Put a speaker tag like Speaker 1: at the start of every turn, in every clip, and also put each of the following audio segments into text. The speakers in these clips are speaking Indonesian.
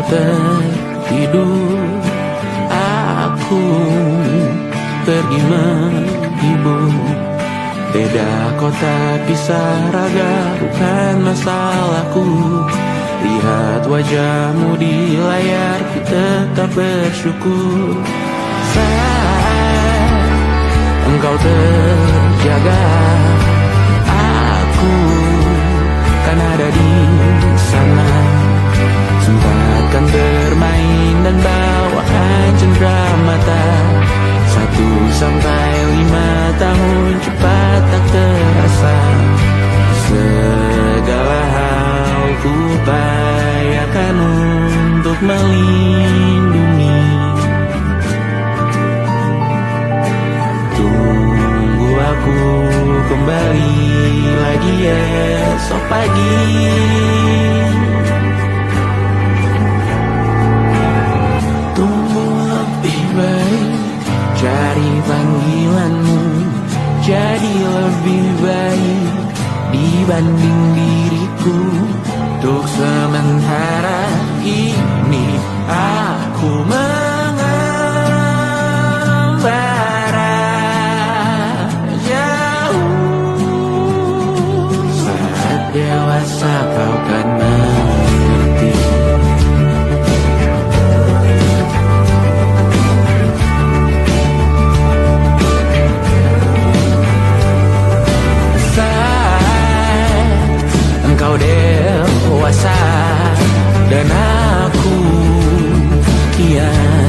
Speaker 1: tertidur, aku pergi menghibur. Beda kota pisah raga bukan masalahku. Lihat wajahmu di layar, ku tetap bersyukur. Saat engkau terjaga, aku kan ada di sana. Sempatkan bermain dan bawaan cendera mata. 1-5 tahun cepat tak terasa. Segala hal ku upayakan untuk melindungi. Tunggu aku kembali lagi esok pagi. Tunggu lebih baik, cari panggilanmu jadi lebih baik dibanding diriku. Untuk sementara ini aku mengembara jauh. Saat dewasa kau kan mengerti. Engkau dewasa dan aku kian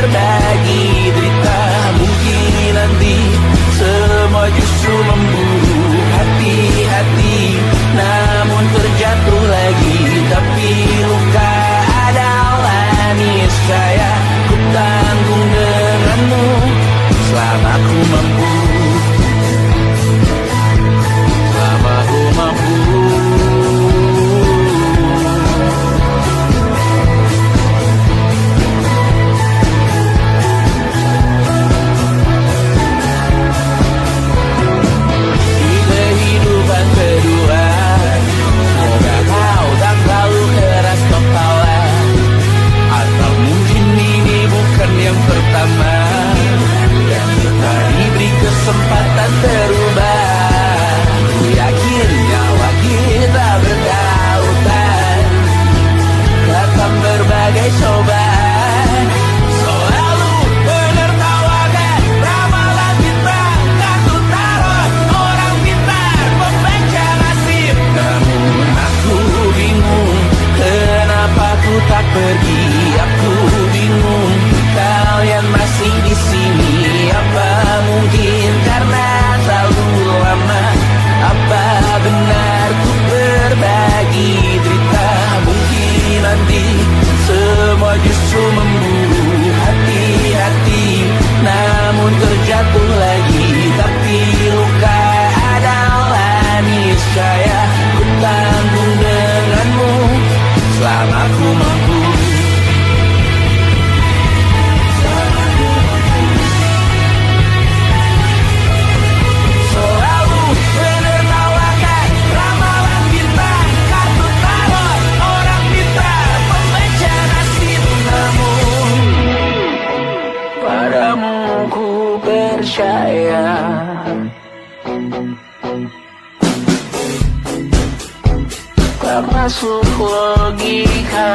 Speaker 1: berbagi derita. Mungkin nanti semua justru memburu hati-hati, namun terjatuh lagi. Tapi luka adalah niscaya ku tanggung denganmu selama ku mampu. Selama ku mampu. Yang pertama yang kita diberi kesempatan berubah. Ku yakin nyawa kita bertautan, datang berbagai cobaan. Selalu menertawakan ramalan bintang, kartu tarot orang pintar pembaca nasib. Namun aku bingung, kenapa ku tak pergi. Aku bingung, kalian masih di sini. Apa mungkin karena terlalu lama? Apa benar ku berbagi derita? Mungkin nanti semua justru memburu hati-hati, namun terjatuh lagi. Tapi luka adalah niscaya ku tanggung denganmu selama ku mampu. Percaya tak masuk logika.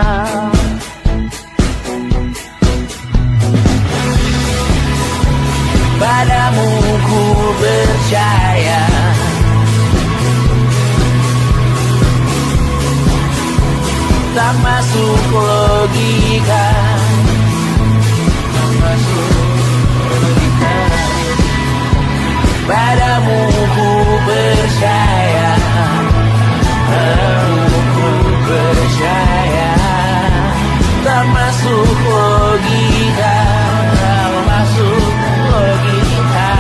Speaker 1: Padamu ku percaya, tak masuk logika. Tak masuk logika. Padamu ku percaya, padamu ku percaya, tak masuk logika, tak masuk logika.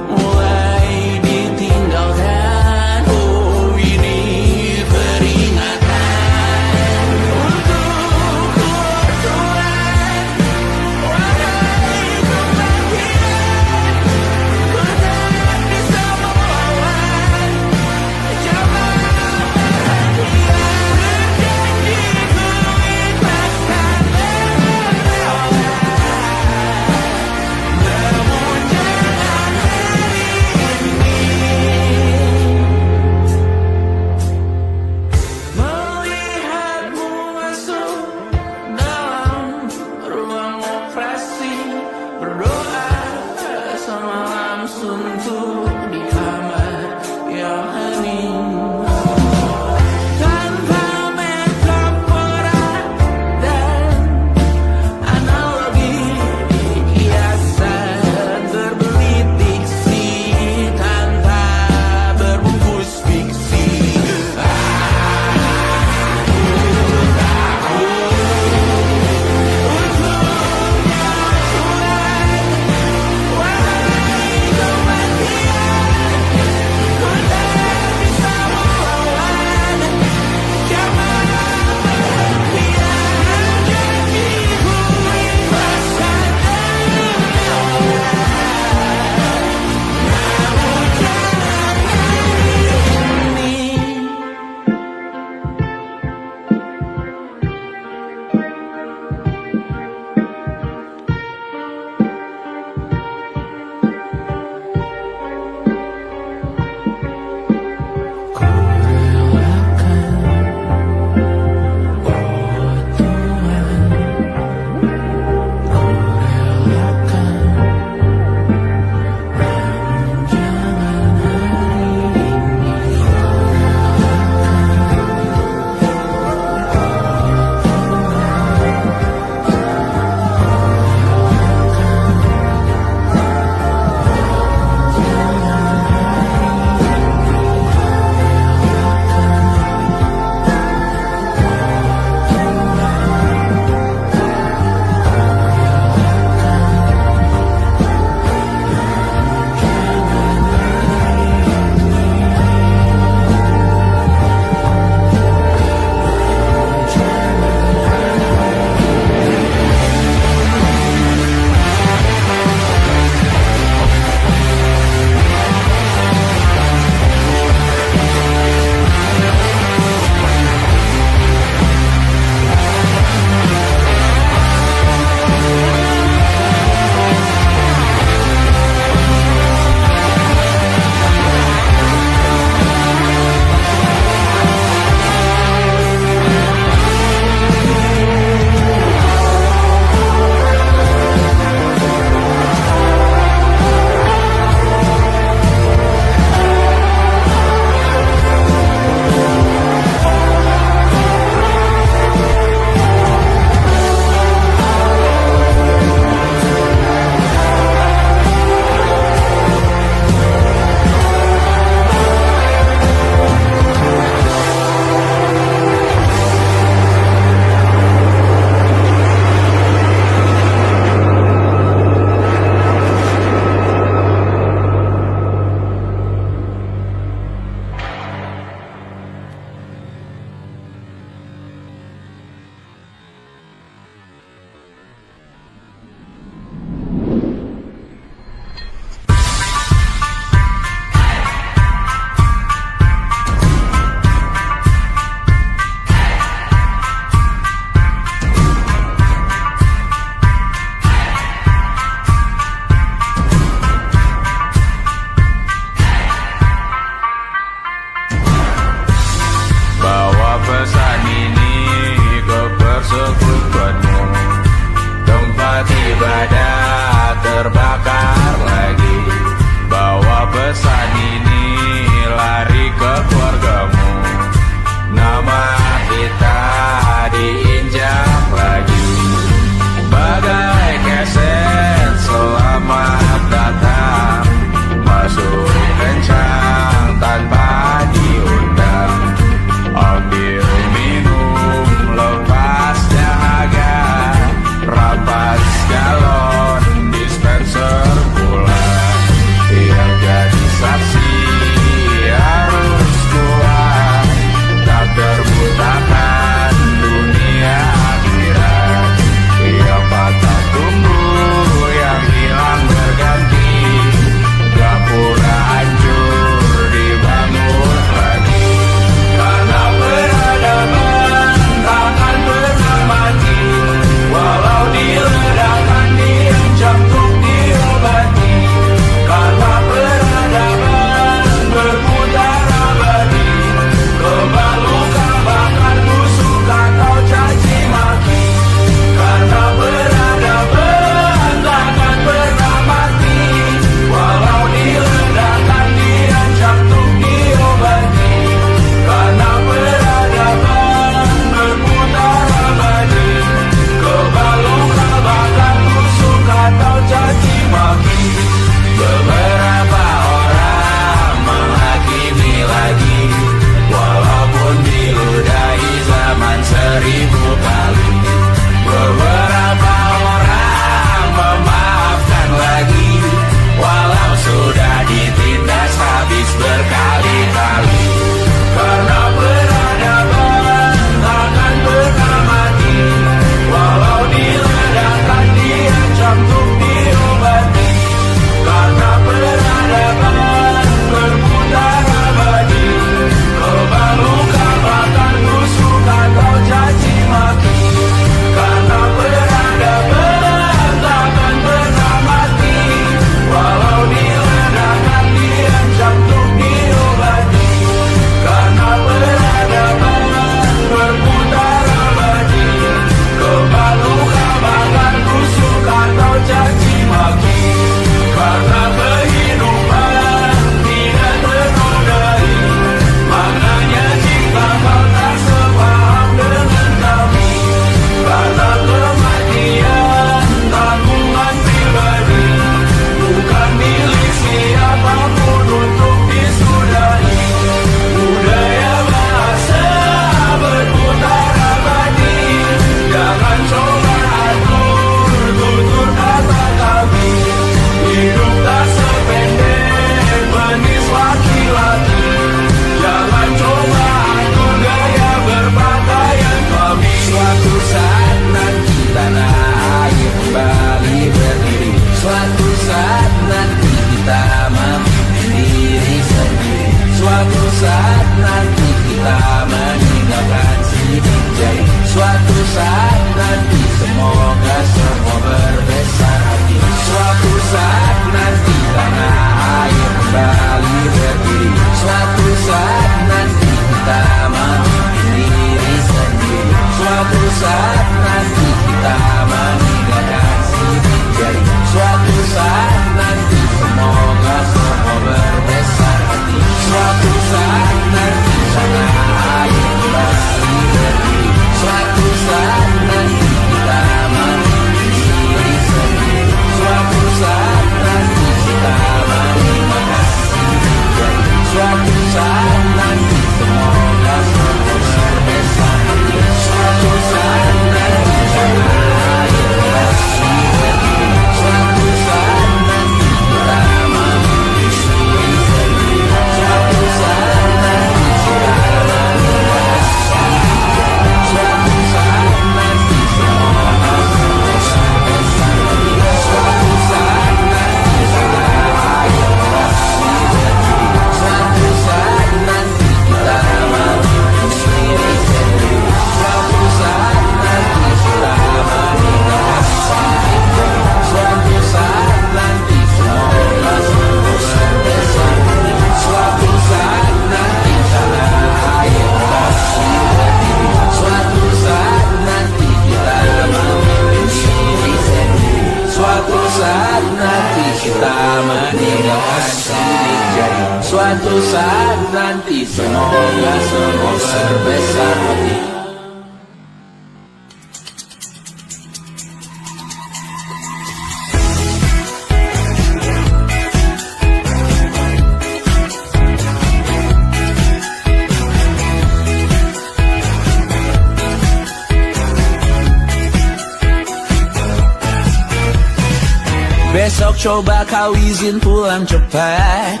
Speaker 2: Besok coba kau izin pulang cepat.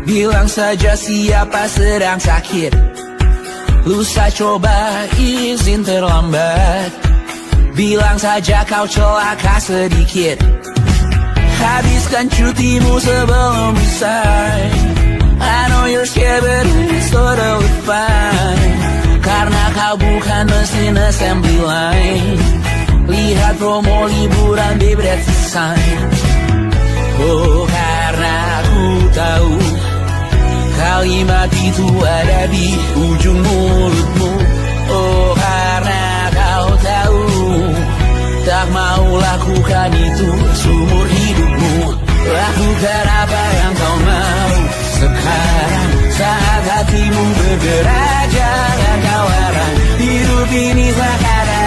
Speaker 2: Bilang saja siapa sedang sakit. Lusa coba izin terlambat. Bilang saja kau celaka sedikit. Habiskan cutimu sebelum bisa. I know you're scared but it's totally fine. Karena kau bukan mesin assembly line. Lihat promo liburan di Bread Design. Oh, karena aku tahu kalimat itu ada di ujung mulutmu. Oh, karena kau tahu tak mau lakukan itu seumur hidupmu. Lakukan apa yang kau mau sekarang saat hatimu bergerak. Jangan kau larang, hidup ini tak ada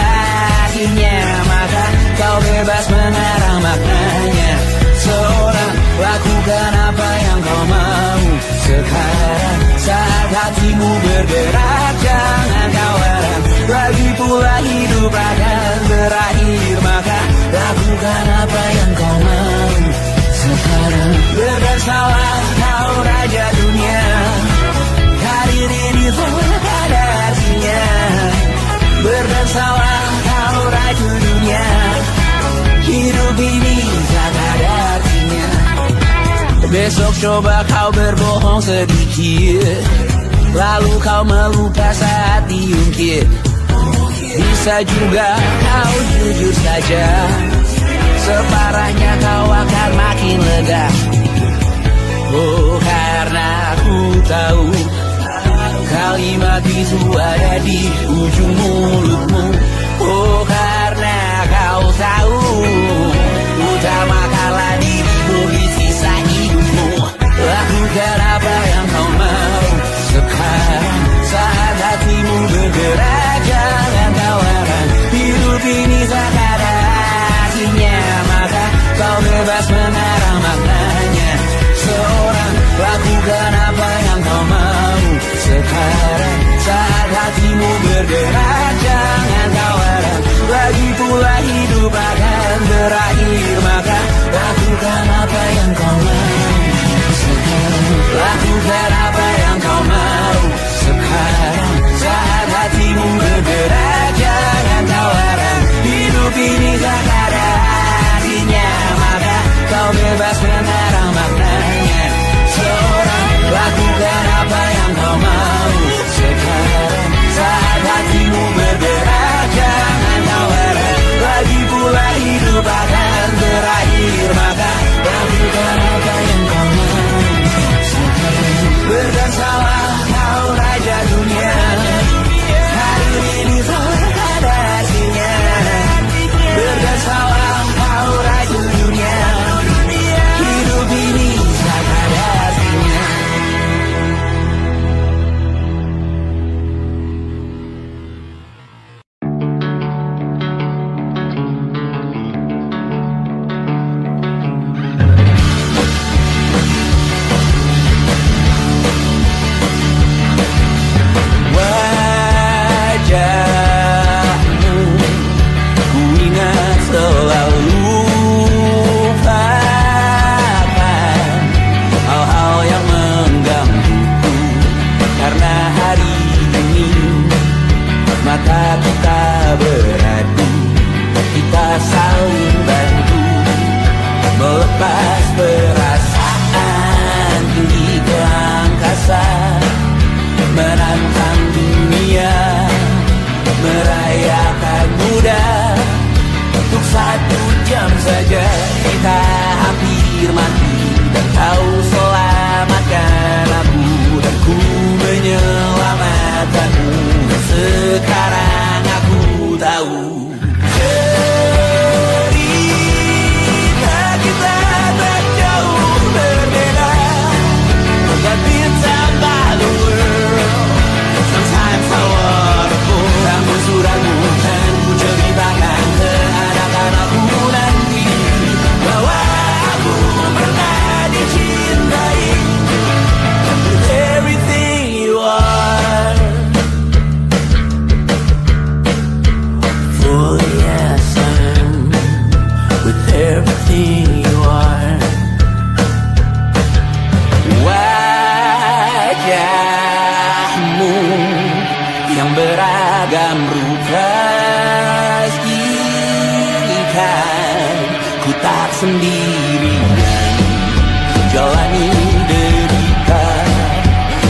Speaker 2: artinya, maka kau bebas mengarang maknanya. Seorang lakukan apa yang kau mau sekarang saat hatimu bergerak. Jangan kau larang, lagi pula hidup akan berakhir, maka lakukan apa yang kau mau sekarang. Berdansalah kau raja dunia, karir ini tak ada artinya. Berdansalah kau raja dunia, hidup ini tak ada artinya. Besok coba kau berbohong sedikit, lalu kau melupa saat diungkit. Bisa juga kau jujur saja, separahnya kau akan makin lega. Oh, karena aku tahu kalimat itu ada di ujung mulutmu. Oh, karena kau tahu utamakanlah dirimu di sisa hidupmu. Lakukan apa yang kau mau sekarang saat hatimu bergerak. Jangan kau larang, hidup ini tak ada artinya, maka kau bebas mengarang maknanya. Seorang lakukan apa yang kau mau sekarang saat hatimu bergerak. Jangan kau larang, lagi pula hidup akan berakhir, maka lakukan apa yang kau mau sekarang. Lakukan apa yang kau mau sekarang saat hatimu bergerak. Jangan kau larang, hidup ini tak ada artinya, maka kau bebas mengarang maknanya. Seorang lakukan apa yang kau mau sekarang saat hatimu bergerak. Jangan kau larang, lagi pula hidup akan berakhir, maka lakukan apa yang kau mau sekarang. Berdansalah kau raja dunia, hari ini tak ada artinya. Berdansalah kau raja dunia, hidup ini tak ada artinya. Wajahmu ku ingat selalu, lupakan hal-hal yang menggangguku. Karena hari ini mata kita beradu, kita saling bantu melepas perasaan tinggi ke angkasa, menantang dunia, merayakan muda. Untuk 1 jam saja kita hampir mati, dan kau selamatkan aku, dan ku menyelamatkanmu. Dan sekarang aku tahu cerita kita tak jauh berbeda. That bintang balu world, sometimes I wanna go. Namun suratmu dan ku ceritakan ke anak-anakku nanti bahwa aku pernah dicintai. With everything you are, pastikan ku tak sendirian jalani derita.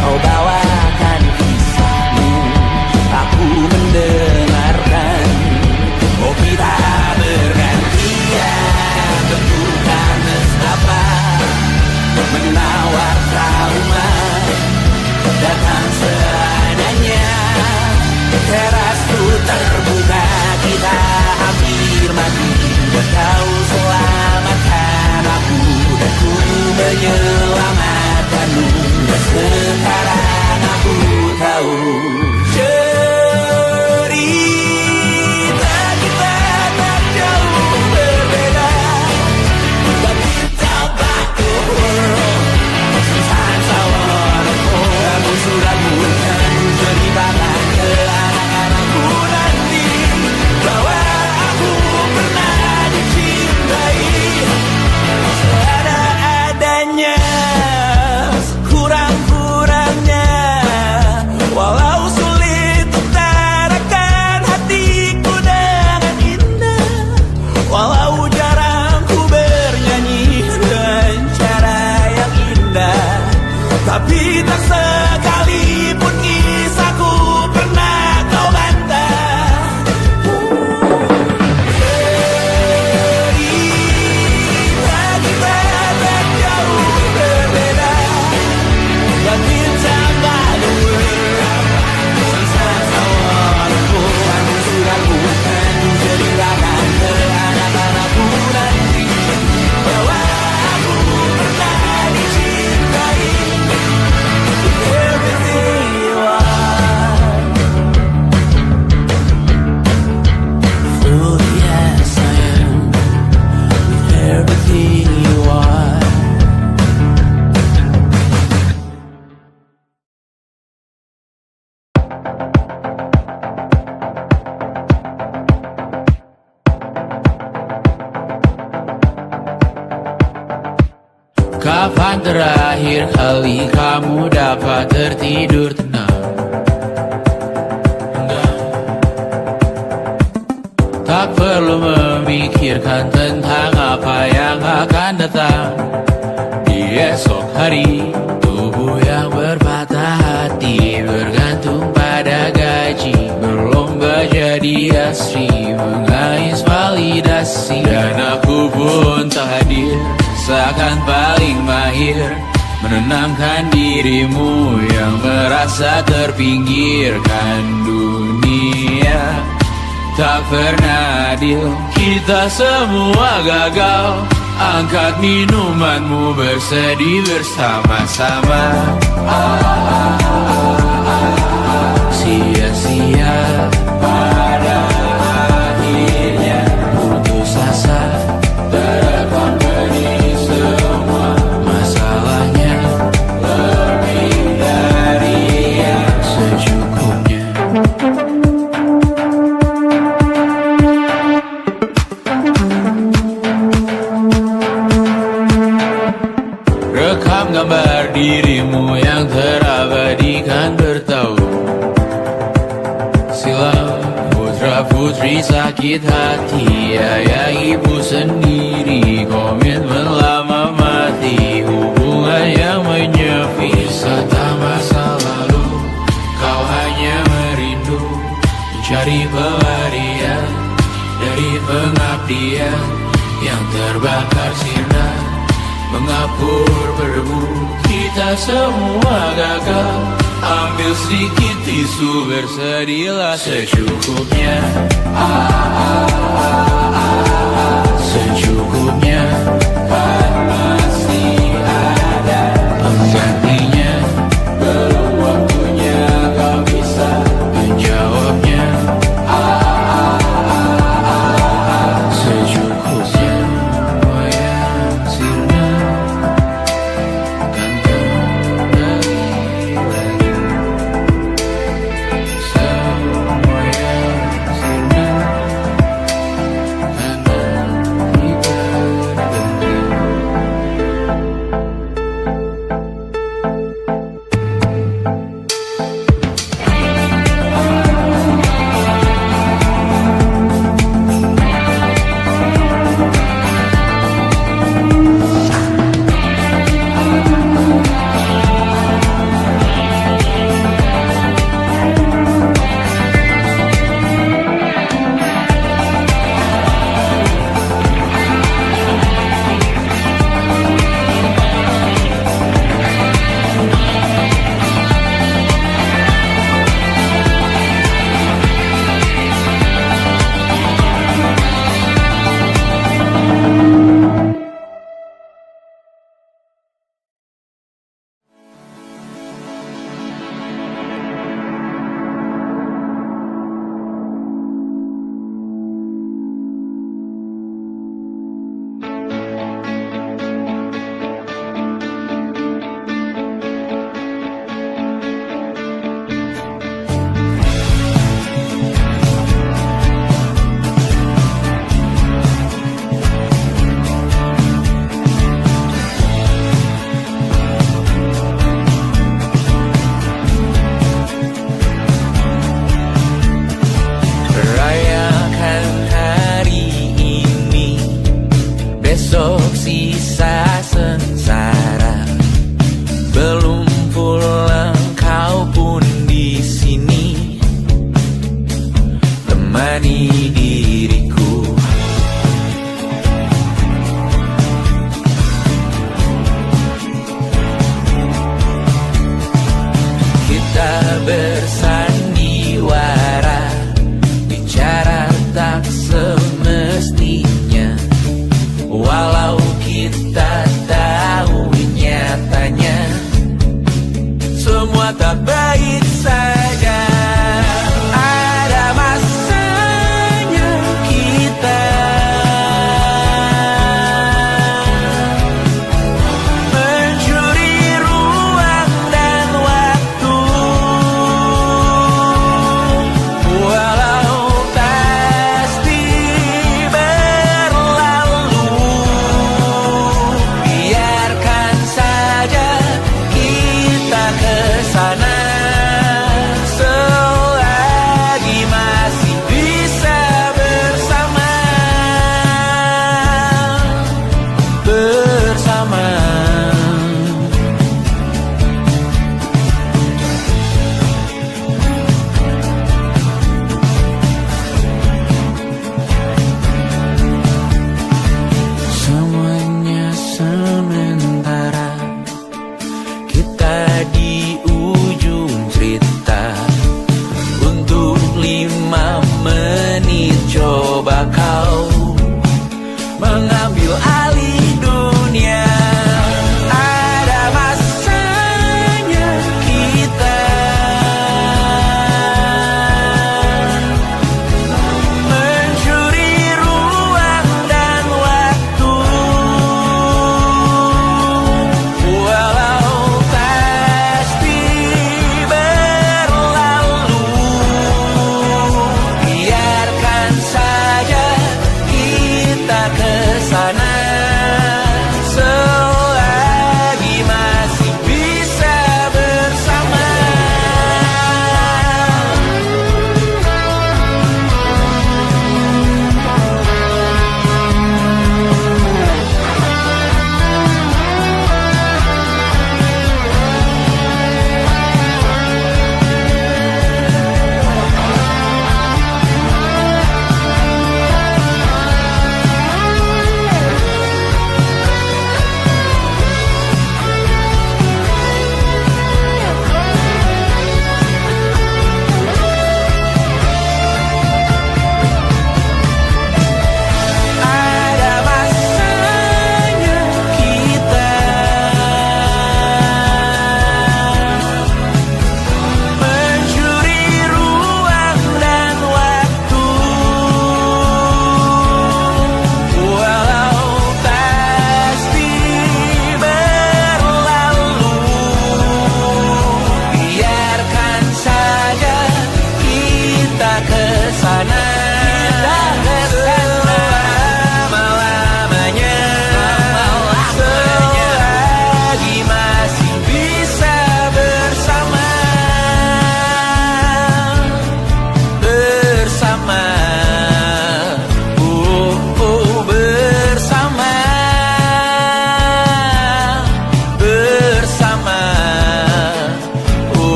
Speaker 2: Kau bawakan kisahmu, aku mendengarkan. Oh kita bergantian, tentukan nestapa menawar trauma datang seadanya. Terasku terbuka, kita hampir mati. Kau selamatkan aku dan ku menyelamatkanmu. Dan sekarang aku tahu cerita kita tak jauh berbeda. But it's about the world. Sometimes I wanna fall. Kamu sudah bukan ceritakan ke anak-anakku nanti bahwa aku pernah dicintai seadanya, kurang-kurangnya. Walau sulit utarakan hatiku dengan indah, walau jarang ku bernyanyi dengan cara yang indah, tapi tak sekalipun kisahku pernah kau bantah. Cerita kita tak jauh berbeda, but it's about the world. Sometimes I wanna go. Aku sudah bukan ceritakan ke anak-anakku nanti bahwa aku pernah dicintai. Everything you are, truly yes I am. Everything you are.
Speaker 1: Kapan terakhir kali kamu dapat tertidur tenang? Enggak. Tak perlu memikirkan tentang apa yang akan datang di esok hari. Tubuh yang berpatah hati bergantung pada gaji, berlomba jadi asri, mengais validasi. Dan aku pun tak hadir, seakan paling mahir menenangkan dirimu yang merasa terpinggirkan dunia. Tak pernah adil, kita semua gagal. Angkat minumanmu, bersedih bersama-sama. Sia-sia pada akhirnya putus asa, terkompeni semua masalahnya. Lebih dari yang secukupnya. Rekam gambar dirimu yang terabadikan bertahun silam. Putra putri sakit hati, ayah ibu sendiri, komitmen lama mati, hubungan yang menyepi. Wisata masa lalu, kau hanya merindu, mencari pelarian dari pengabdian yang terbakar sirna, mengapur berdebu. Kita semua gagal, ambil sedikit tisu, bersedihlah secukupnya. Secukupnya, kan masih ada penggantinya. Belum waktunya kau bisa menjawabnya. Secukupnya, semua yang sirna kan kembali lagi. Semua yang sirna
Speaker 2: menemani diriku. Kita bersandiwara, bicara tak semestinya, walau kita tahu nyatanya semua tak baik saja. Ada masanya kita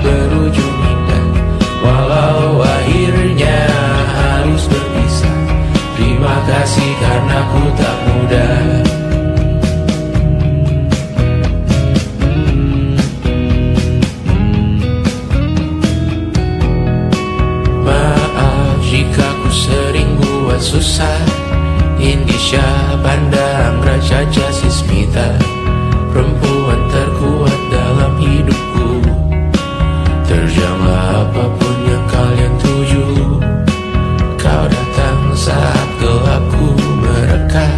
Speaker 1: berujung indah. Walau akhirnya harus berpisah, terima kasih karena ku tak mudah. Maaf jika ku sering buat susah. Indisha, Banda, Anggra, Caca, Sismita, perempuan terkuat dalam hidupku. Terjanglah apapun yang kalian tuju. Kau datang saat gelapku mereka.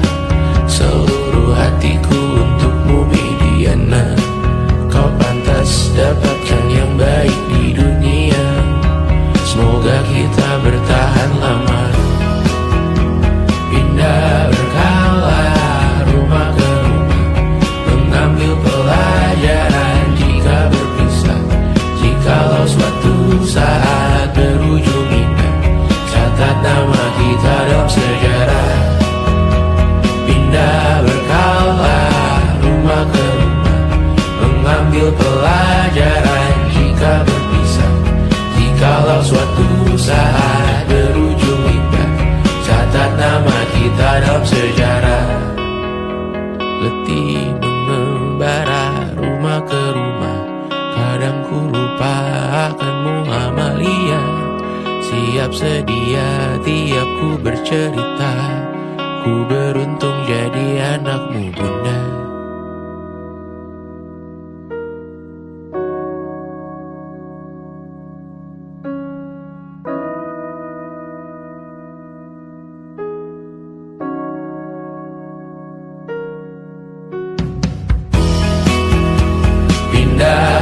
Speaker 1: Seluruh hatiku untukmu, Mediana. Kau pantas dapatkan yang baik di dunia. Semoga kita bertahan lama. Pindah berkala rumah ke rumah, mengambil pelajaran jika berpisah. Jikalau suatu saat berujung indah, catat nama kita dalam sejarah. Pindah berkala rumah ke rumah, mengambil pelajaran jika berpisah. Jikalau suatu saat berujung indah, catat nama kita dalam sejarah. Letih mengembara rumah ke rumah, kadang ku lupa akanmu, Amalia. Siap sedia tiap ku bercerita, ku beruntung jadi anakmu, Bunda.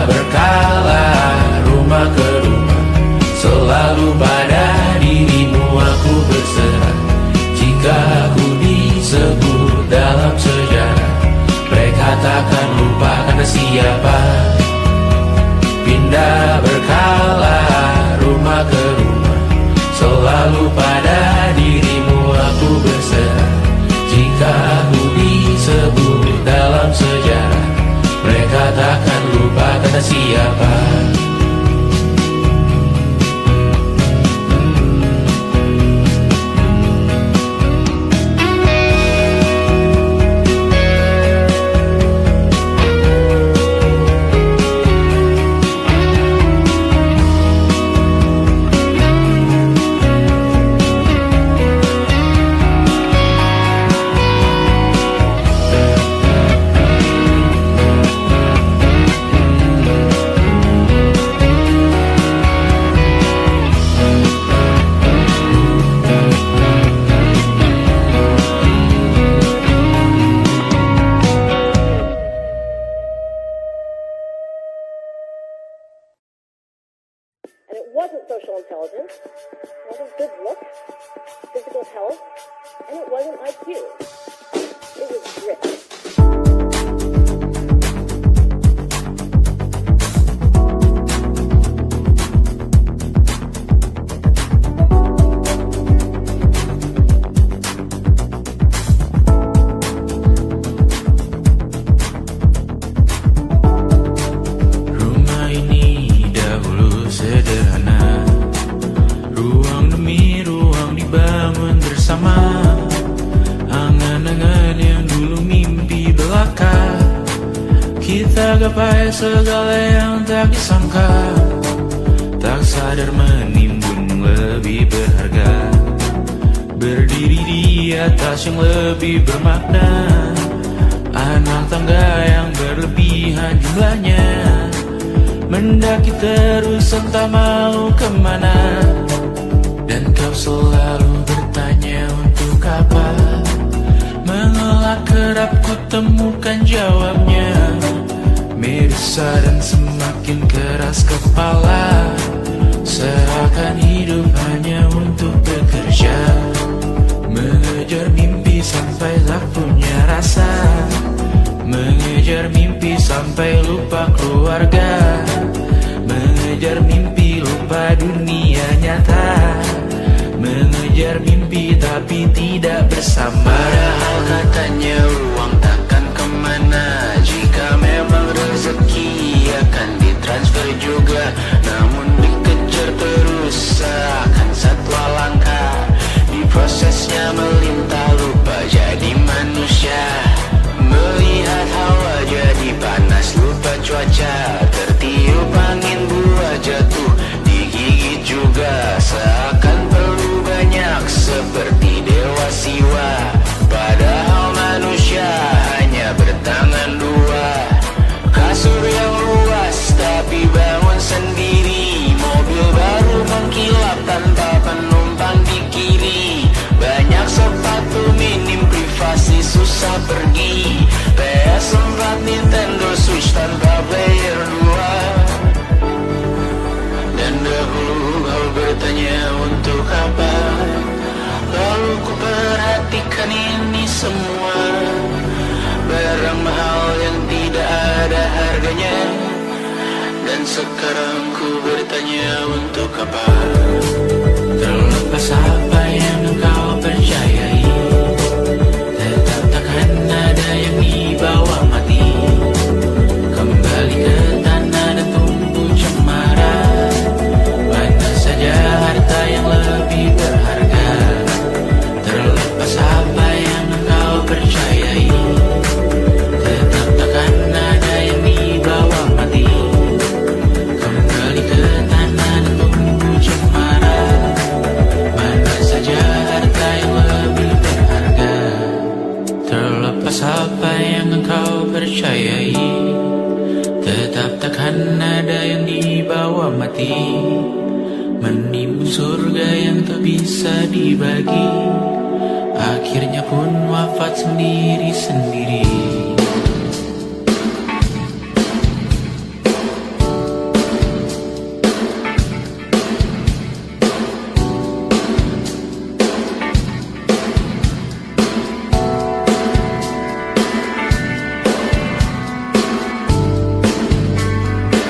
Speaker 1: Berkala rumah ke rumah, selalu pada dirimu aku berserah. Jika aku disebut dalam sejarah, mereka takkan lupa karena siapa. Pindah berkala rumah ke rumah, selalu pada dirimu aku berserah. Jika aku disebut dalam sejarah, mereka takkan lupa kata siapa.
Speaker 3: And it wasn't social intelligence, it wasn't good looks, physical health, and it wasn't IQ. It was grit.
Speaker 1: Sederhana, ruang demi ruang dibangun bersama. Angan-angan yang dulu mimpi belaka, kita gapai segala yang tak disangka. Tak sadar menimbun lebih berharga, berdiri di atas yang lebih bermakna. Anak tangga yang berlebihan jumlahnya, mendaki terus entah mau kemana. Dan kau selalu bertanya untuk apa, mengelak kerap ku temukan jawabnya. Meresah dan semakin keras kepala, seakan hidup hanya untuk bekerja. Mengejar mimpi sampai tak punya rasa, mengejar mimpi sampai lupa keluarga, mengejar mimpi lupa dunia nyata, mengejar mimpi tapi tidak bersama. Padahal katanya uang takkan kemana, jika memang rezeki akan ditransfer juga.
Speaker 2: juga, namun dikejar terus seakan satwa langka. Di prosesnya melintah lupa jadi manusia. Melihat hawa jadi panas lupa cuaca. Tertiup angin buah jatuh digigit juga. Seakan perlu banyak seperti dewa siwa. Padahal manusia hanya bertangan dua. Kasur yang luas tapi bangun sendiri. Mobil baru mengkilap tanpa penumpang di kiri. Banyak sepatu minim privasi susah pergi. PS4 Nintendo Switch tanpa player 2. Dan dahulu kau bertanya untuk apa. Lalu ku perhatikan ini semua. Barang mahal yang tidak ada harganya. Dan sekarang ku bertanya untuk apa.
Speaker 1: Terlepas apa yang engkau percayai, tetap takkan ada yang dibawa mati. Kembali ke tanah dan tumbuh cemara. Mana saja harta yang lebih berharga. Terlepas apa yang engkau percayai, tetap takkan ada yang dibawa mati. Kembali ke tanah dan tumbuh cemara. Mana saja harta yang lebih berharga. Terlepas apa yang engkau percayai, tetap takkan ada yang dibawa mati. Menimbun surga yang tak bisa dibagi, akhirnya pun wafat sendiri-sendiri.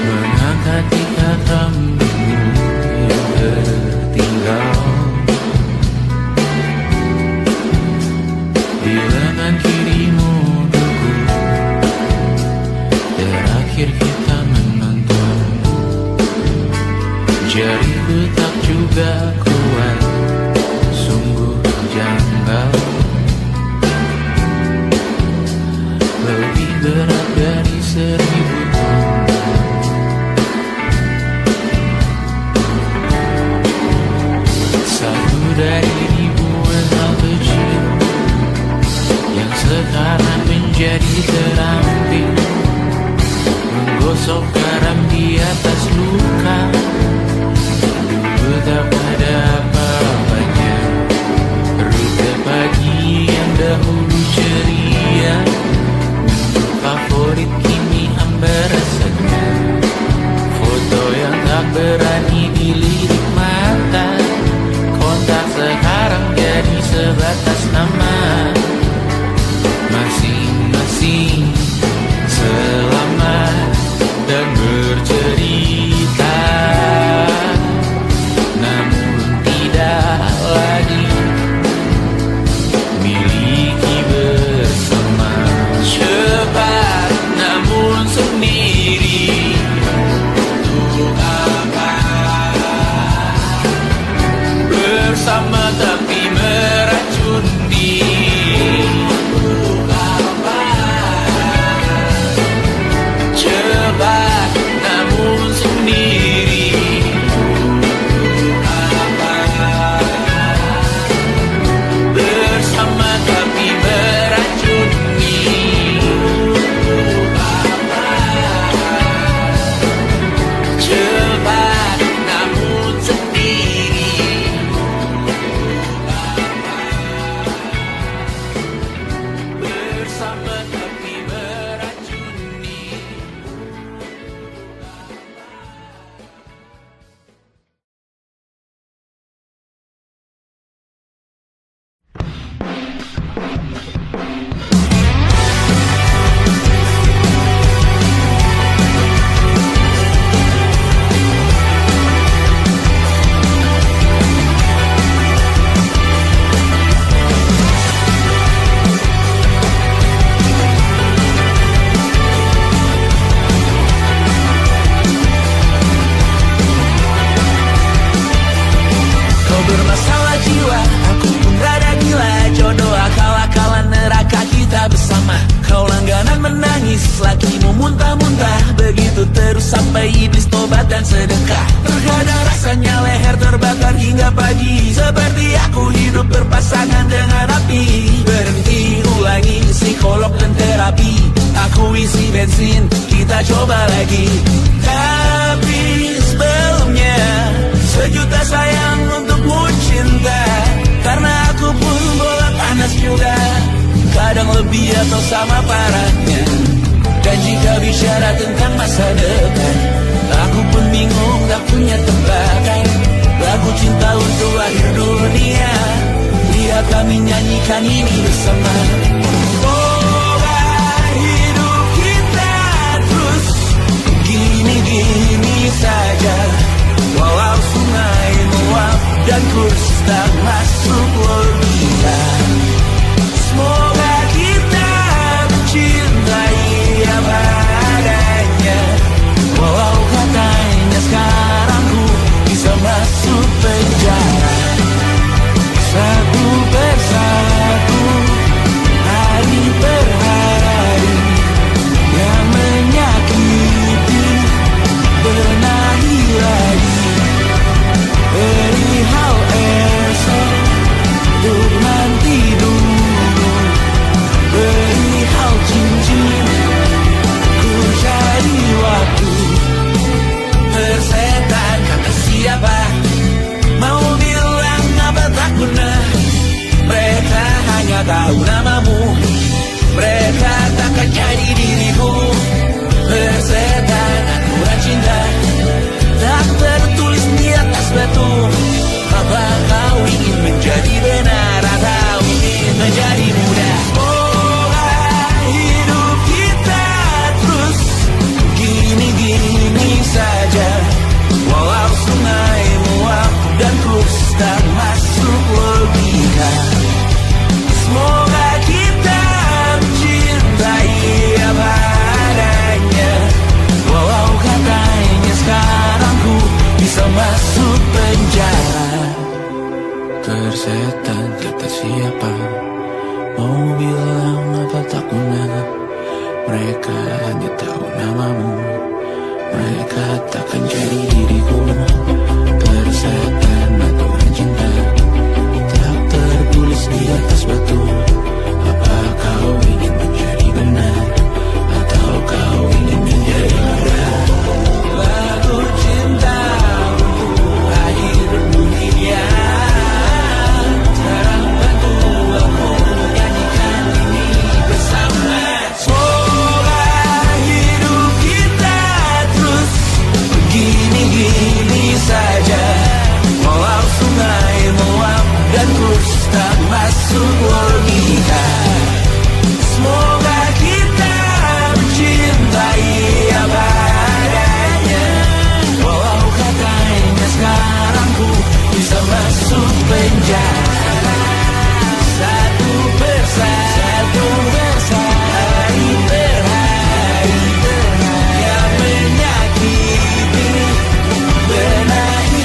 Speaker 1: Mengangkat ikat rambutmu yang tertinggal di lengan kirimu dulu. Terakhir kita menonton. Jariku tak juga kuat, sungguh janggal. Lebih berat dari 1000 ton. Satu dari ribuan hal kecil yang sekarang menjadi terampil. Menggosok garam di atas luka. Dulu tak ada apa-apanya. Rute pagi yang dahulu ceria. Menu favorit kini hambar rasanya. Foto yang tak berani dilirik mata. Kontak sekarang jadi sebatas nama. Masing-masing selamat dan bercerita, namun tidak lagi miliki bersama. Cepat namun sendiri. Untuk apa
Speaker 2: obat dan sedekah. Terkadang rasanya leher terbakar hingga pagi, seperti aku hidup berpasangan dengan api. Berhenti, ulangi psikolog dan terapi. Aku isi bensin, kita coba lagi. Tapi sebelumnya, sejuta sayang untukmu cinta. Karena aku pun bola panas juga, kadang lebih atau sama parahnya. Dan jika bicara tentang masa depan, aku pun bingung tak punya tebakan. Lagu cinta untuk akhir dunia, lihat kami nyanyikan ini bersama. Semoga hidup kita terus gini-gini saja, walau sungai meluap dan kurs tak masuk logika. Semoga kita mencintai apa adanya, walau katanya sekarang ku bisa masuk penjara. Satu persatu, hari per hari, yang menyakiti benahi lagi. Perihal esok, untuk nanti dulu. Perihal cincin, ku cari waktu. Persetan kata siapa, mau bilang apa tak guna. Mereka hanya tahu namamu, mereka takkan jadi diriku. Persetan aturan cinta, tak tertulis di atas batu. Apa kau ingin menjadi benar atau ingin menjadi muda? Semoga hidup kita terus gini-gini saja, walau sungai meluap dan kurs tak masuk logika. Semoga kita mencintai apa adanya, walau katanya sekarang ku bisa masuk penjara. Persetan kata siapa, mau bilang apa tak guna. Mereka hanya tahu namamu, mereka takkan jadi diriku. Persetan aturan cinta, tak tertulis di atas batu. Apa kau ingin menjadi benar, atau kau ingin menjadi muda? Lagu cinta untuk akhir dunia, sekarang bantu aku nyanyikan ini bersama. Semoga hidup kita terus gini-gini saja, walau sungai meluap dan kurs tak masuk logika. Semoga kita mencintai apa adanya, walau katanya sekarang ku bisa masuk penjara. Satu persatu, hari per hari, yang menyakiti benahi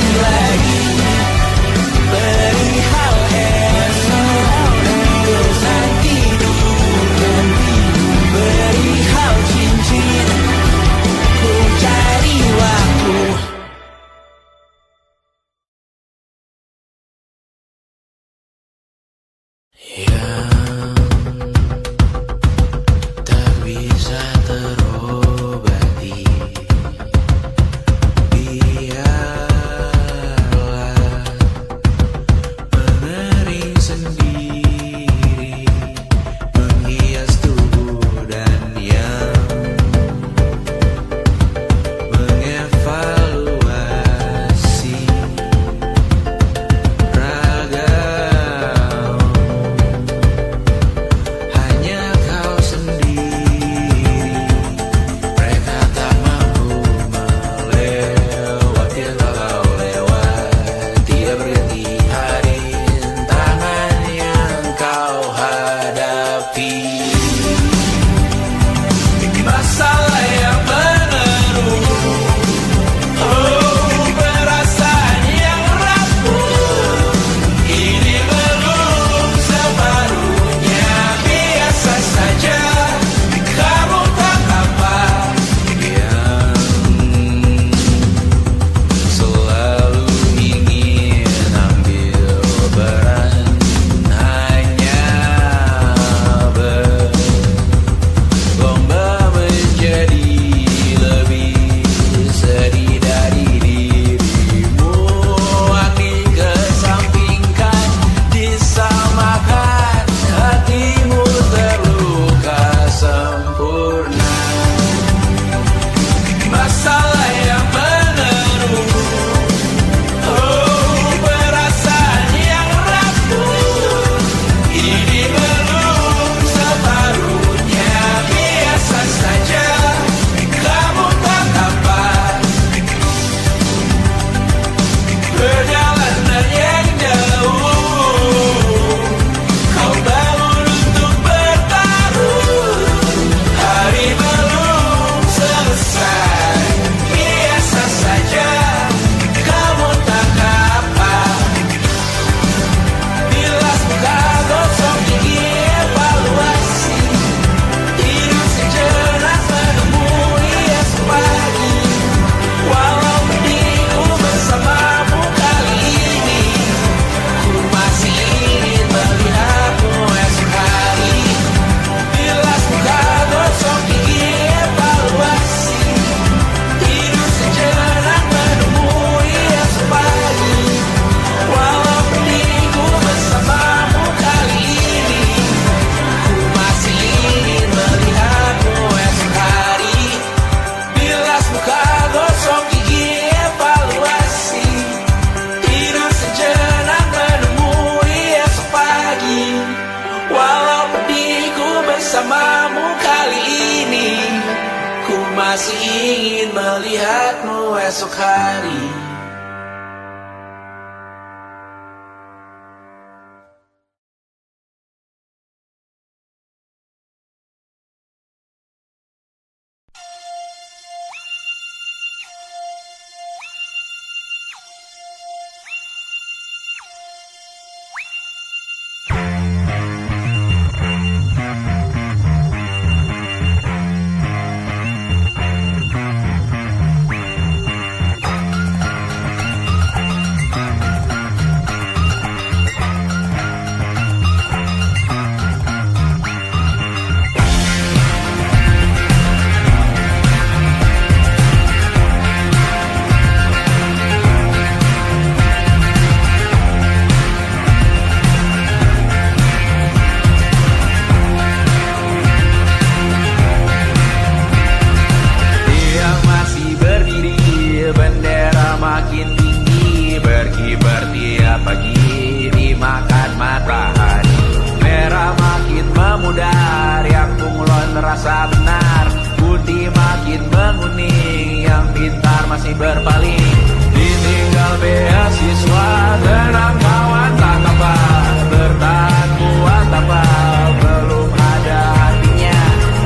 Speaker 2: esok hari. Rasa benar, putih makin menguning, yang pintar masih berpaling. Ditinggal beasiswa, tenang kawan tak apa, bertahan kuat apa, belum ada hatinya,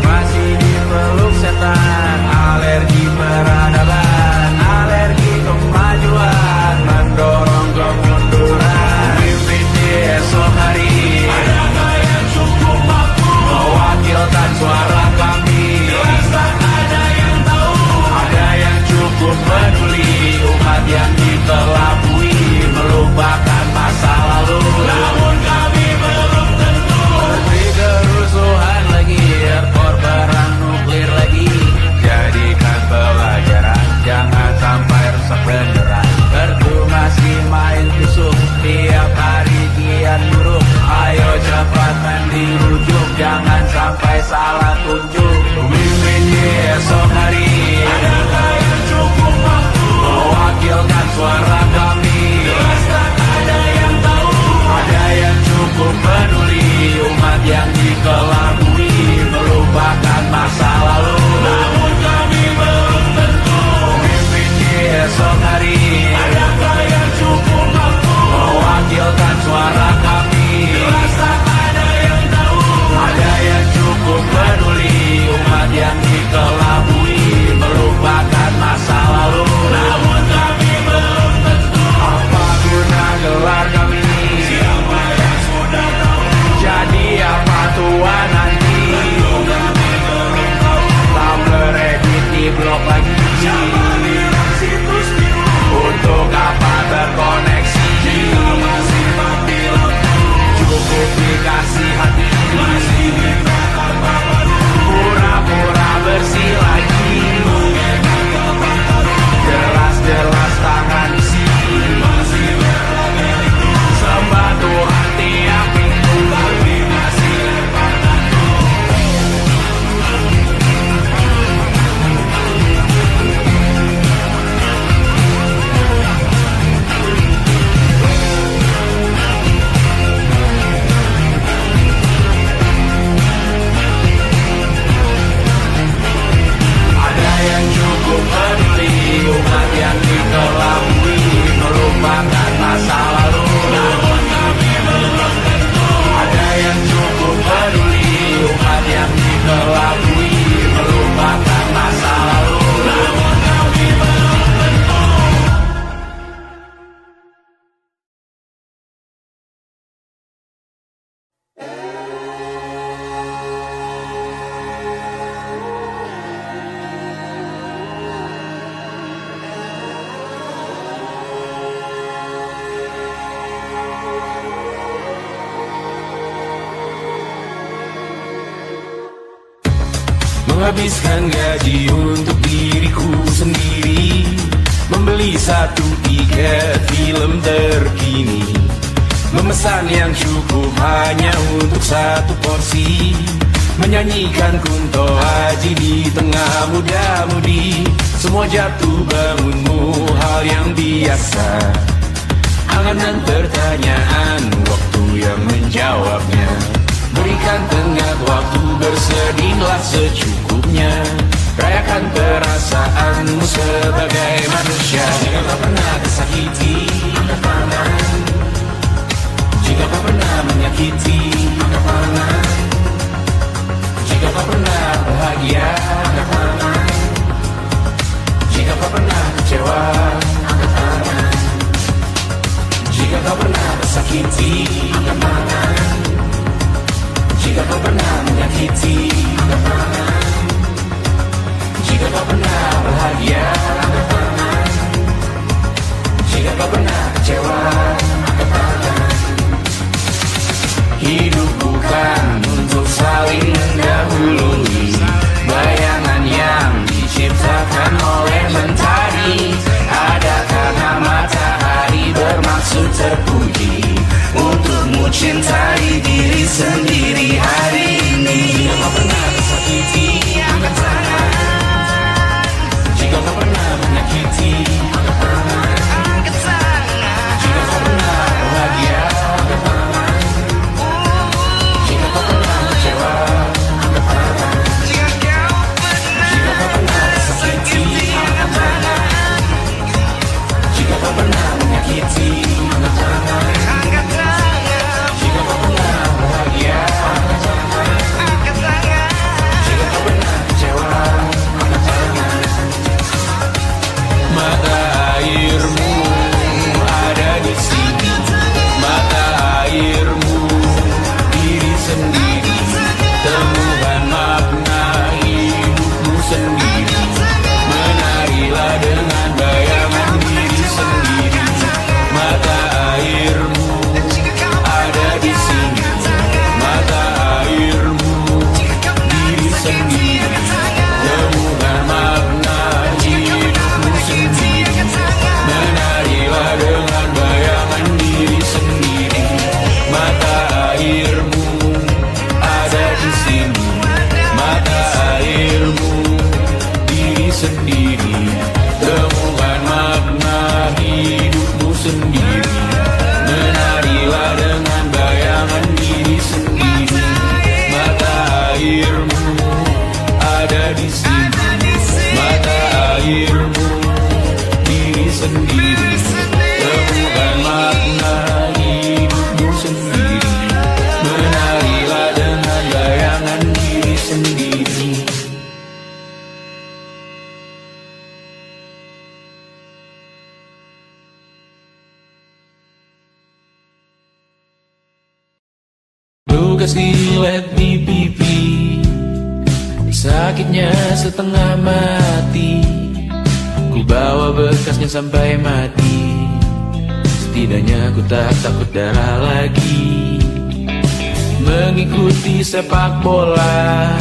Speaker 2: masih dipeluk setan. Alergi peradaban, alergi kemajuan, mendorong kemunduran. Mimpi di esok hari, adakah yang cukup mampu mewakilkan suara kami? Jelas tak ada yang tahu, ada yang cukup peduli, umat yang dikelabui, melupakan masa lalu. Namun kami belum tentu seperti kerusuhan lagi, airport perang nuklir lagi. Jadikan pelajaran, jangan sampai rusak beneran. Perdu masih main tusuk, tiap hari kian buruk. Ayo cepat mandi rujuk, jangan sampai salah tunjuk. Pemimpin di esok hari, adakah yang cukup mampu mewakilkan suara kami? Jelas tak ada yang tahu, ada yang cukup peduli, umat yang dikelabui, melupakan masa lalu. Namun kami belum tentu pemimpin di esok hari, adakah yang cukup mampu mewakilkan suara kami? Jelas tak ada yang tahu, ada yang cukup peduli, umat yang dikelabui, melupakan masa lalu. Namun kami belum tentu apa guna gelar kami. Siapa yang sudah tahu, jadi apa tua nanti? Kami belum tahu, tak beredit di blog lagi. Siapa bilang situs biru, untuk apa terkoneksi? Jika masih mati lampu, cukup dikasih hati, masih minta apa baru, pura-pura bersih lagi. Jelas-jelas tangan isi, masih berlagak itu, sembah Tuhan tiap minggu, tapi masih lempar batu. Ada yang cukup peduli, umat yang dikelabui, melupakan masa lalu. Namun kami belum tentu, ada yang cukup peduli, umat yang dikelabui, melupakan masa lalu. Namun kami belum tentu. Menghabiskan gaji untuk diriku sendiri, membeli satu tiket film terkini, memesan yang cukup hanya untuk satu porsi, menyanyikan Kunto Aji di tengah muda-mudi. Semua jatuh bangunmu hal yang biasa, angan dan pertanyaan, waktu yang menjawabnya. Berikan tengah waktu, bersedihlah secukupnya.
Speaker 1: rayakan perasaanmu sebagai manusia.
Speaker 2: Jika kau pernah tersakiti, angkat tangan. Jika kau pernah menyakiti, angkat tangan. Jika kau pernah bahagia, angkat tangan. Jika kau pernah kecewa, angkat tangan. Jika kau pernah tersakiti, angkat tangan. Jika kau pernah menyakiti, angkat tangan. Jika kau pernah bahagia, angkat tangan. Jika kau pernah kecewa, angkat tangan.
Speaker 1: Hidup bukan untuk saling mendahului bayangan yang diciptakan oleh mentari. Ada karena matahari bermaksud terpuji untukmu cintai diri sendiri hari ini.
Speaker 2: Jika kau pernah tersakiti, angkat tangan. Jika kau pernah menyakiti, angkat tangan. Jika kau pernah bahagia, angkat tangan. Jika kau pernah kecewa, angkat tangan. Jika kau pernah tersakiti, angkat tangan. Jika kau pernah menyakiti, angkat tangan. Jika kau pernah bahagia, angkat tangan. Jika kau pernah kecewa, angkat tangan.
Speaker 1: Mata airmu ada di sini, mata airmu diri sendiri, temukan makna hidupmu sendiri. Menarilah dengan bayangan diri sendiri. Mata airmu ada di sini, mata airmu diri sendiri, temukan makna hidupmu sendiri. Menarilah dengan bayangan diri sendiri. Mata airmu ada di sini, mata airmu diri sendiri, temukan makna hidupmu sendiri. Menarilah dengan bayangan diri sendiri. Mata airmu ada di sini, mata airmu diri sendiri, temukan makna hidupmu sendiri. Menarilah dengan bayangan diri sendiri. Luka silet di pipi, sakitnya setengah mati. Ku bawa bekasnya sampai mati. Setidaknya ku tak takut darah lagi. Mengikuti sepak bola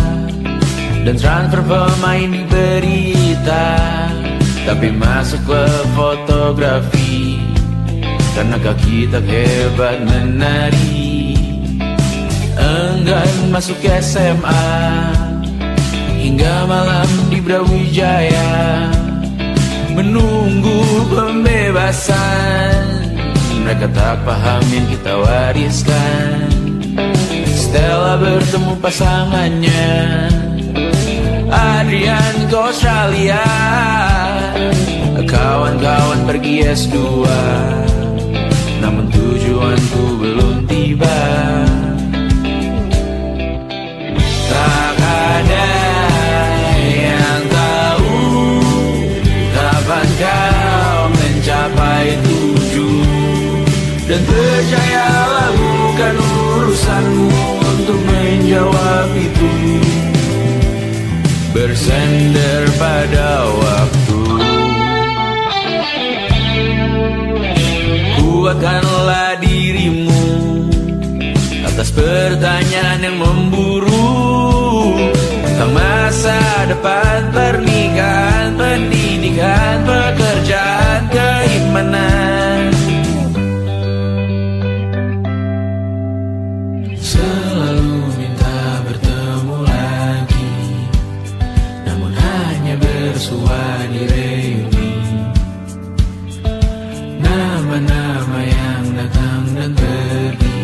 Speaker 1: dan transfer pemain di berita, tapi masuk ke fotografi karena kaki tak hebat menari. Enggan masuk SMA hingga malam di Brawijaya menunggu pembebasan. Mereka tak paham yang kita wariskan. Stella bertemu pasangannya Adrian ke Australia. Kawan-kawan pergi S2, namun tujuanku belum tiba. Tak ada yang tahu kapan kau mencapai tujuan. Dan percayalah bukan urusanmu untuk menjawab itu. Bersender pada waktu. Kuatkanlah dirimu atas pertanyaan yang memburu tentang masa depan, pernikahan, pendidikan, pekerjaan, keimanan. Selalu minta bertemu lagi, namun hanya bersua di reuni. Nama-nama yang datang dan pergi,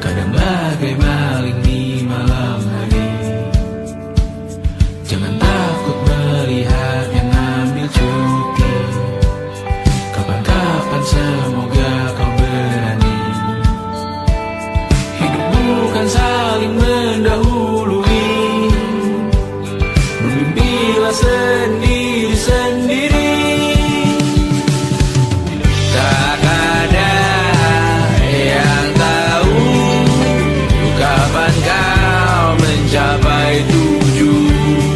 Speaker 1: kadang bagai maling di malam hari. Jangan tak semoga kau berani. Hidup bukan saling mendahului, bermimpilah sendiri-sendiri. Tak ada yang tahu kapan kau mencapai tujuan.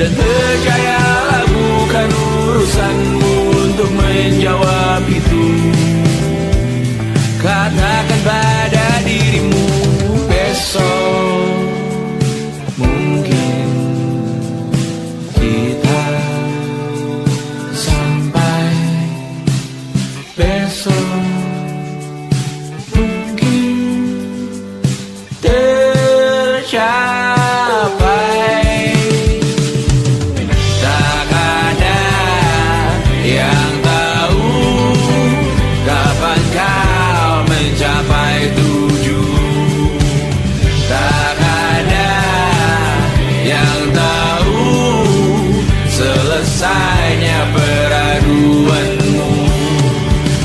Speaker 1: Dan percayalah bukan urusanmu untuk menjawab itu. Katakan pada dirimu besok mungkin kita sampai, besok mungkin tercapai. Tak ada yang tahu kapan kau mencapai tujuan. Tak ada yang tahu selesainya peraduanmu.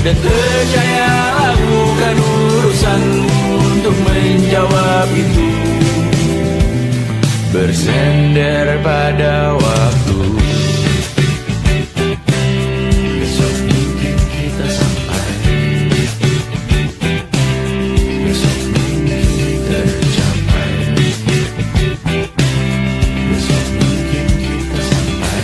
Speaker 1: Dan percayalah bukan urusanmu untuk menjawab itu. Bersender pada waktu. Besok mungkin kita sampai, besok mungkin tercapai, besok mungkin kita sampai.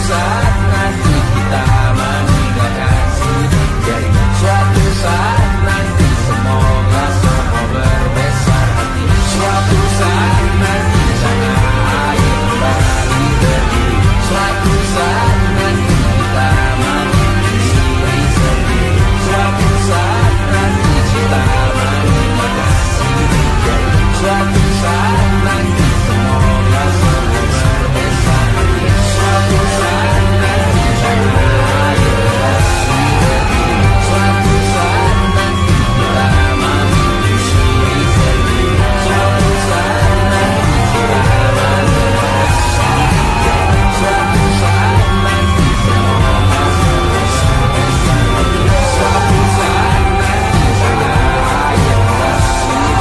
Speaker 2: saat nanti kita meninggalkan sini. Jadi suatu saat nanti semoga semua berbesar hati. Suatu saat nanti sana air kembali berdiri. Suatu saat nanti kita mandiri sendiri. Suatu saat nanti kita meninggalkan sini. Jadi suatu saat nanti semoga semua berbesar hati. Suatu saat nanti sana air kembali berdiri. Suatu saat nanti kita mandiri sendiri. Suatu saat nanti kita meninggalkan sini. Suatu saat nanti semoga semua berbesar hati. Suatu saat nanti sana air kembali berdiri.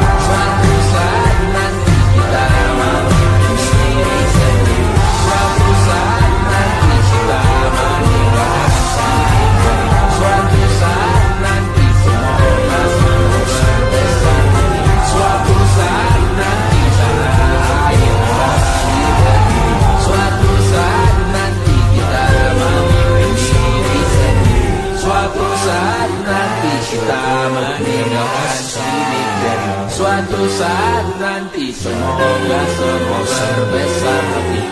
Speaker 2: Suatu saat nanti kita mandiri sendiri. Suatu saat nanti kita meninggalkan sini. Suatu saat nanti semoga semua berbesar hati. Suatu saat nanti sana air kembali berdiri. Suatu saat nanti kita mandiri sendiri. Suatu saat nanti kita meninggalkan sini. Suatu saat nanti semoga semua berbesar hati.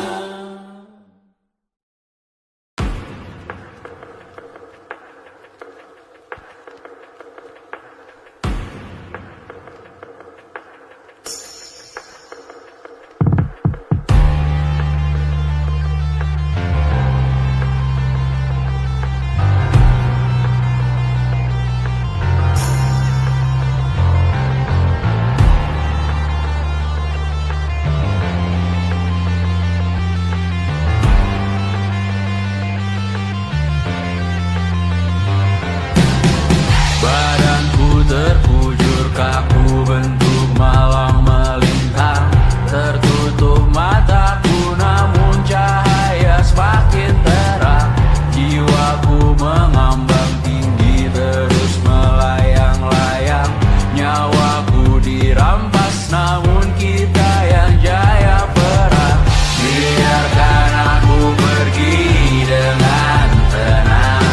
Speaker 2: Badanku terkujur kaku bentuk malang melintang. Tertutup mataku namun cahaya semakin terang. Jiwaku mengambang tinggi terus melayang-layang. Nyawaku dirampas namun kita yang jaya perang. Biarkan aku pergi dengan tenang.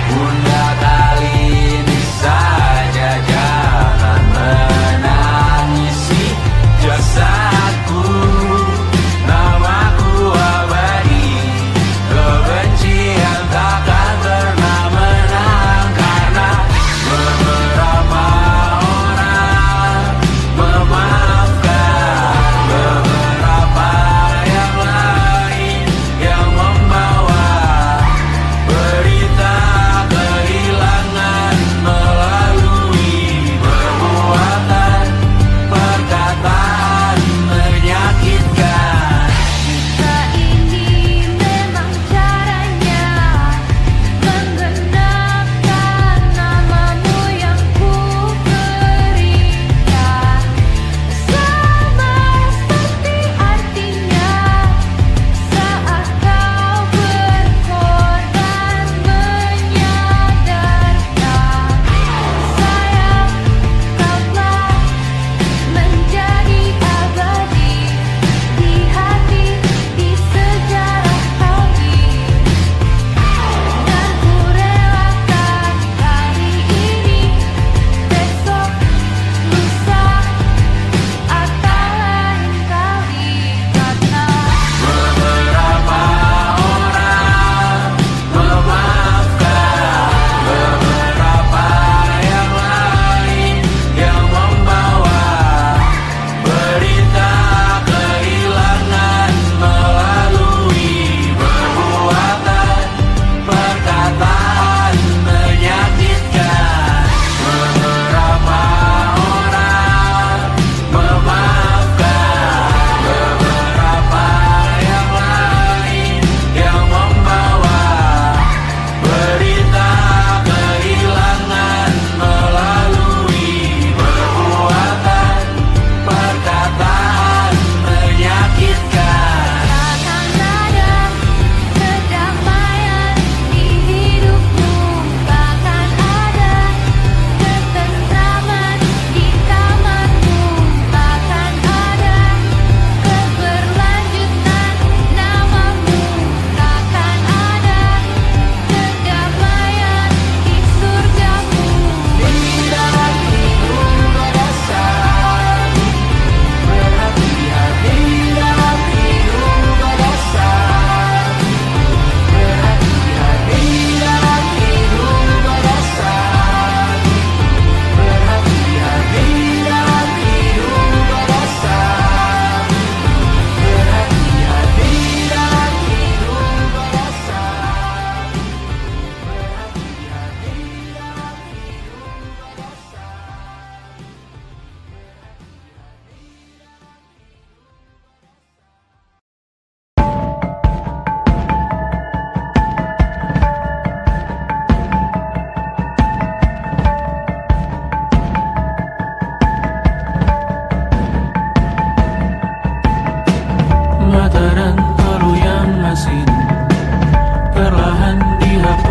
Speaker 2: Bunda kali ini saja jangan menang.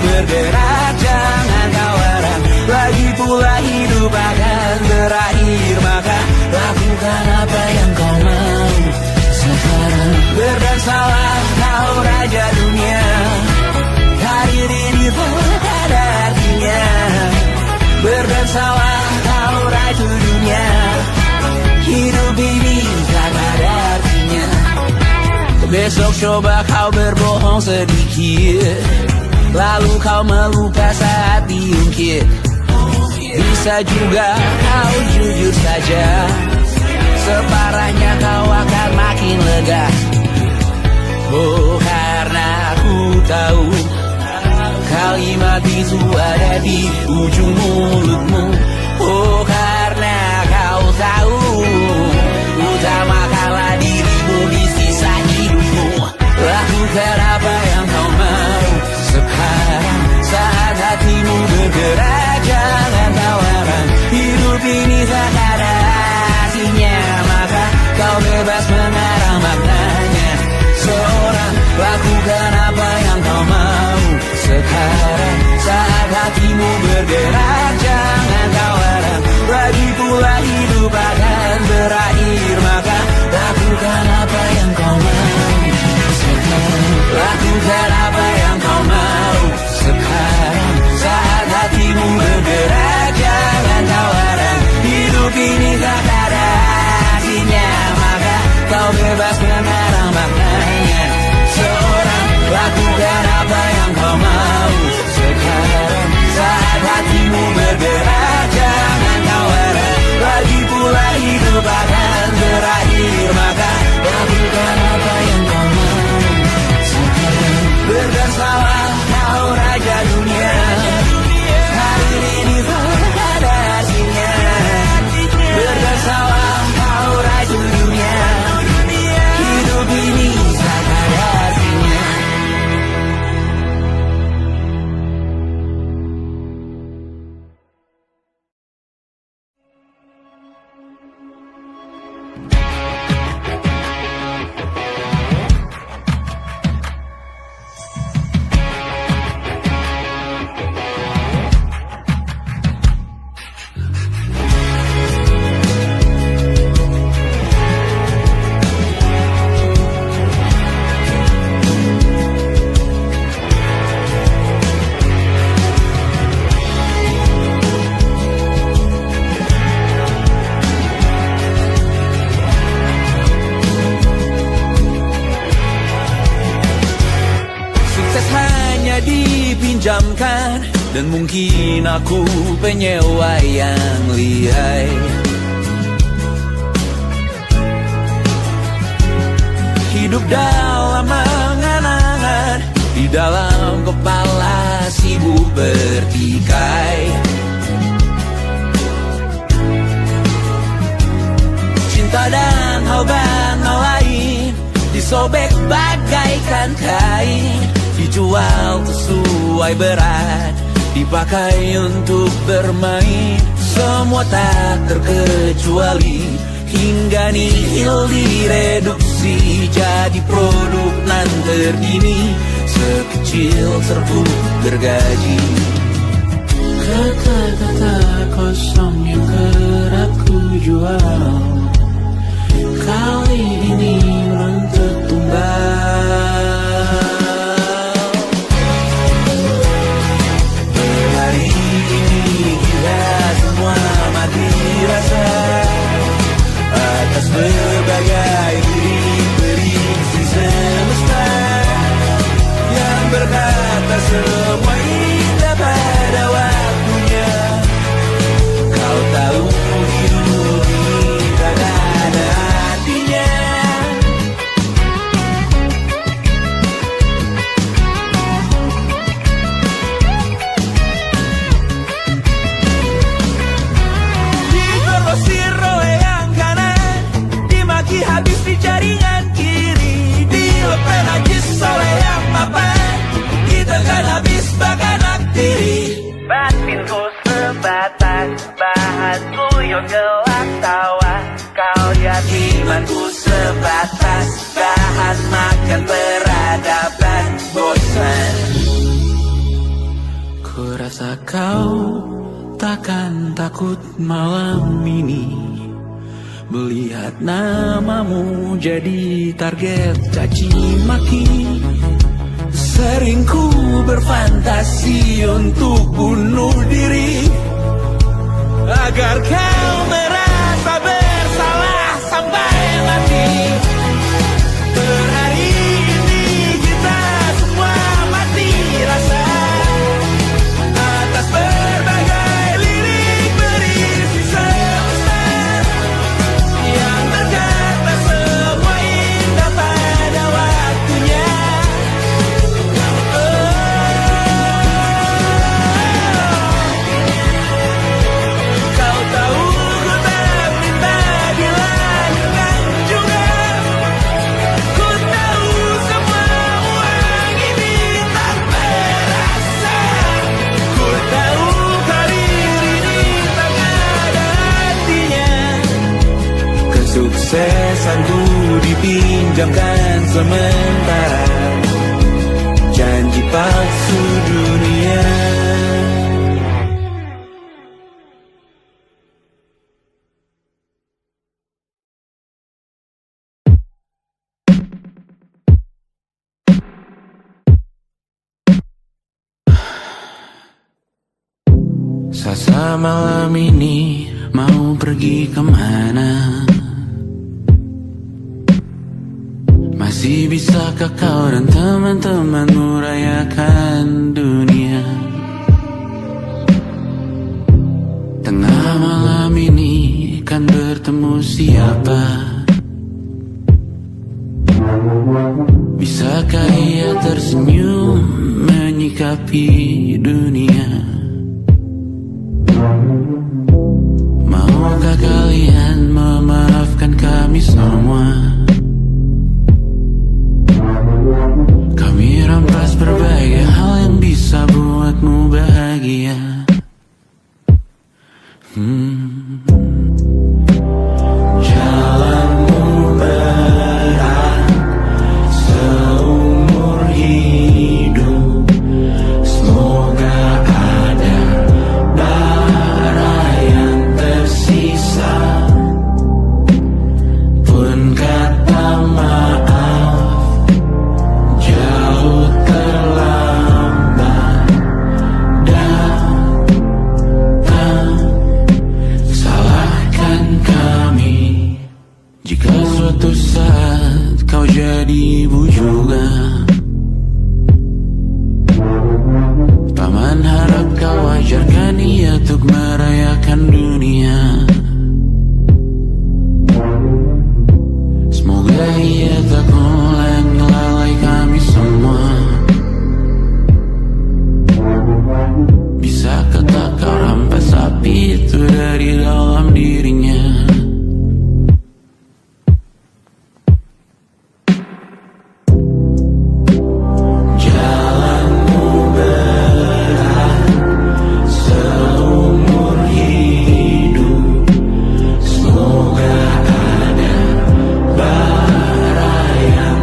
Speaker 2: bergerak, jangan kau heran. Lagi pula hidup akan berakhir, maka lakukan apa yang kau mau sekarang. Berdansalah kau raja dunia, karir ini tak ada artinya. Berdansalah kau ratu dunia, hidup ini tak ada artinya. Besok coba kau berbohong sedikit, lalu kau melupa saat diungkit. Bisa juga kau jujur saja, separahnya kau akan makin lega. Oh, karena aku tahu kalimat itu ada di ujung mulutmu. Oh, karena kau tahu utamakanlah dirimu di sisa hidupmu. Lakukan apa yang kau mau sekarang, saat hatimu bergerak, jangan kau heran. Hidup ini tak ada artinya, maka kau bebas mengarang maknanya. Seorang lakukan apa yang kau mau sekarang, saat hatimu bergerak, jangan kau heran. Lagi pula hidup akan berakhir, maka lakukan apa yang kau mau sekarang. Lakukan apa yang kau mau sekarang, saat hatimu bergerak, jangan kau heran. Hidup ini tak ada artinya, maka kau bebas mengarang maknanya. Seorang lakukan apa yang kau mau sekarang, saat hatimu bergerak, jangan kau heran. Lagi pula hidup akan berakhir, maka lakukan apa yang kau mau sekarang. Berdansalah kau raja dunia, hari ini tak ada artinya. Berdansalah kau raja dunia, hidup ini tak ada artinya. Dipinjamkan, dan mungkin aku penyewa yang lihai. Hidup dalam angan-angan, di dalam kepala sibuk bertikai. Cinta dan hal lain disobek bagaikan kain, dijual sesuai berat, dipakai untuk bermain. Semua tak terkecuali, hingga nihil direduksi jadi produk nan terkini, sekecil serbuk gergaji. Kata-kata kosong yang kerap ku jual, kali ini menuntut tumbal. Hari ini kita semua mati rasa atas berbagai lirik-lirik semesta yang berkata semua indah pada waktunya. Kau tahu hidup ini tak ada artinya,
Speaker 1: kau takkan takut malam ini melihat namamu jadi target caci maki. Sering ku berfantasi untuk bunuh diri agar kau merasa bersalah sampai mati. Per hari ini kita semua mati rasa atas berbagai lirik berisi semesta yang berkata semua indah pada waktunya. Kau tahu ku tak minta dilahirkan juga. Ku tahu semua uang ini tak berasa. Ku tahu karir ini tak ada artinya. Kesuksesanku dipinjamkan sementara, janji palsu dunia. Sasa malam ini mau pergi kemana? Masih bisakah kau dan teman-temanmu rayakan dunia? Tengah malam ini kan bertemu siapa? Bisakah ia tersenyum menyikapi dunia? Maukah kalian memaafkan kami semua? Kami rampas berbagai hal yang bisa buatmu bahagia. Jalanmu berat seumur hidup. Semoga ada bara yang tersisa. Pun kata maaf jauh terlambat datang. Salahkan kami jika suatu saat kau jadi ibu juga. Paman harap kau ajarkan ia untuk merayakan dunia. Semoga ia tak mulai melalai kami semua. Bisakah tak kau rampas api itu dari dalam dirinya? Jalanmu berat seumur hidup. Semoga ada bara yang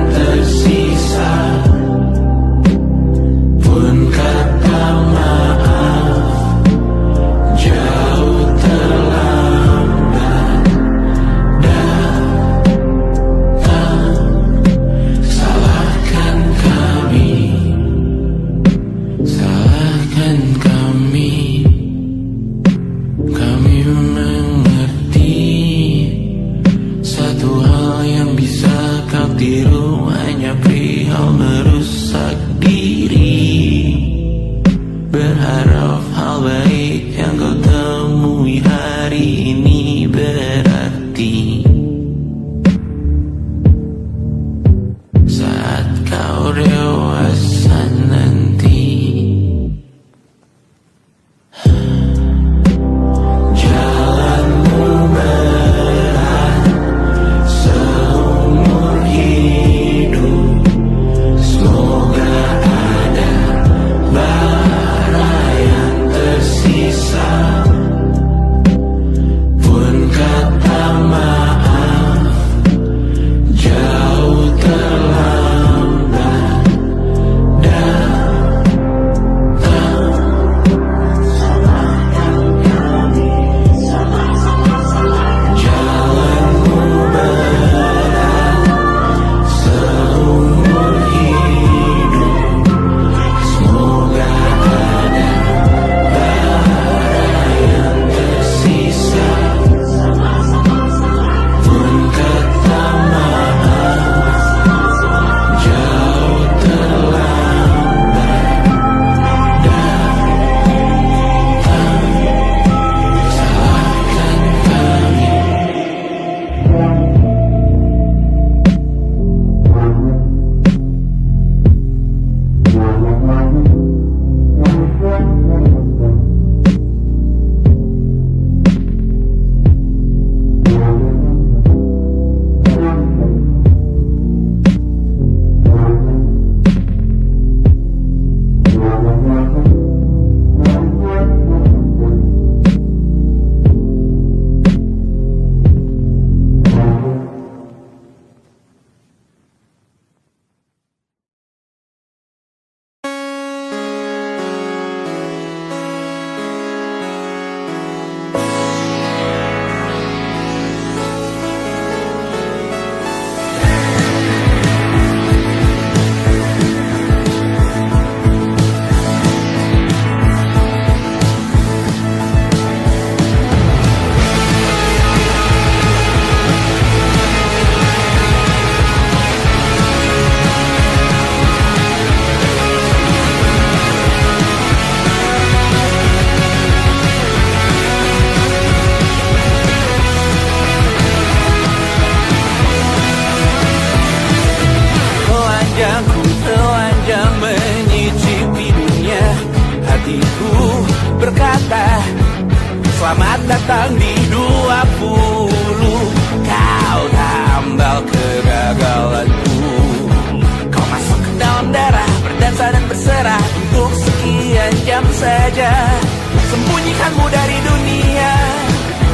Speaker 2: Selamat datang di 20. Kau tambal kegagalanku. Kau masuk ke dalam darah, berdansa dan berserah untuk sekian jam saja. Sembunyikanmu dari dunia,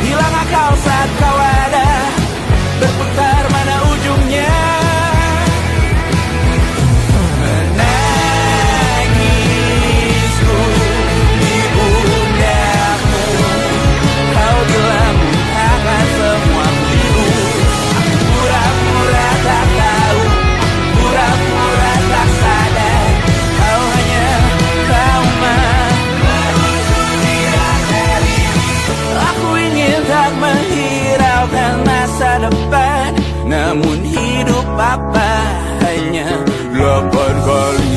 Speaker 2: hilang akal saat kau ada. Berputar mana ujungnya. Menangisku di pundakmu. Kau bilang akan semua biru. Aku pura-pura tak tahu, pura-pura tak sadar. Kau hanya trauma. Aku ingin tak menghiraukan masa depan, namun hidup apa hanya 8 kali